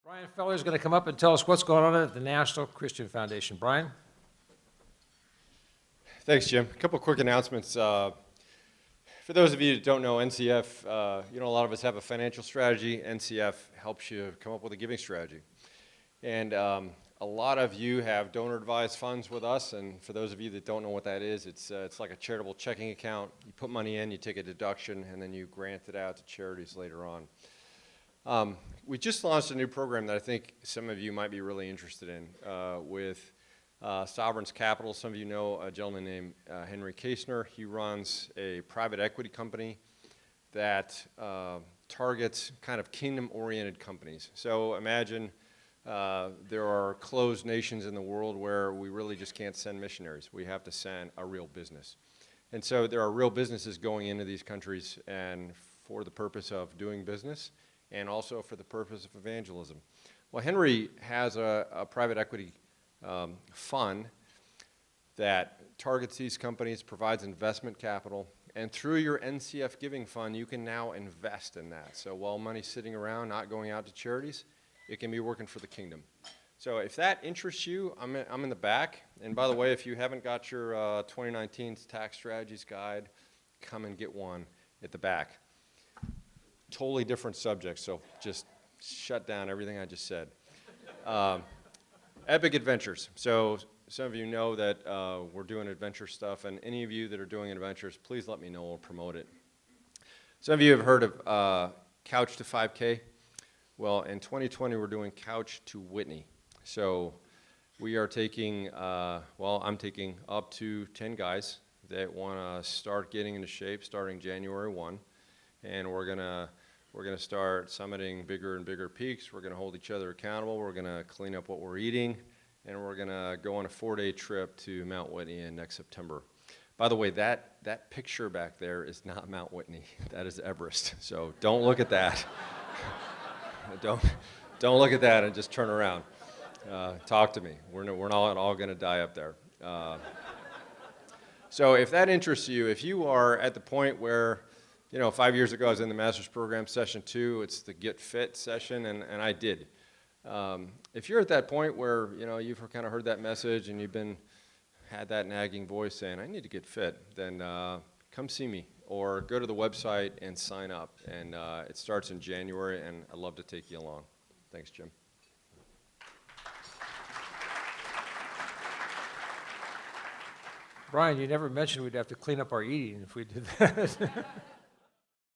Bryan Feller is going to come up and tell us what's going on at the National Christian Foundation. Bryan? Thanks, Jim. A couple quick announcements. For those of you that don't know, NCF, a lot of us have a financial strategy. NCF helps you come up with a giving strategy. And a lot of you have donor-advised funds with us, and for those of you that don't know what that is, it's like a charitable checking account. You put money in, you take a deduction, and then you grant it out to charities later on. We just launched a new program that I think some of you might be really interested in with Sovereign's Capital. Some of you know a gentleman named Henry Kasner. He runs a private equity company that targets kind of kingdom-oriented companies. So imagine there are closed nations in the world where we really just can't send missionaries. We have to send a real business. And so there are real businesses going into these countries and for the purpose of doing business and also for the purpose of evangelism. Well, Henry has a private equity fund that targets these companies, provides investment capital, and through your NCF giving fund, you can now invest in that. So while money's sitting around, not going out to charities, it can be working for the kingdom. So if that interests you, I'm in the back. And by the way, if you haven't got your 2019 tax strategies guide, come and get one at the back. Totally different subject, so just shut down everything I just said. Epic Adventures. So some of you know that we're doing adventure stuff, and any of you that are doing adventures, please let me know. We'll promote it. Some of you have heard of Couch to 5K. Well, in 2020, we're doing Couch to Whitney. So we are taking, I'm taking up to 10 guys that want to start getting into shape starting January 1. And we're gonna start summiting bigger and bigger peaks. We're gonna hold each other accountable. We're gonna clean up what we're eating, and we're gonna go on a 4-day trip to Mount Whitney in next September. By the way, that picture back there is not Mount Whitney. That is Everest. So don't look at that. don't look at that and just turn around. Talk to me. We're not all gonna die up there. So if that interests you, if you are at the point where 5 years ago I was in the master's program, session 2, it's the Get Fit session, and I did. If you're at that point where you've kind of heard that message and you've had that nagging voice saying, I need to get fit, then come see me or go to the website and sign up. And it starts in January, and I'd love to take you along. Thanks, Jim. Bryan, you never mentioned we'd have to clean up our eating if we did that.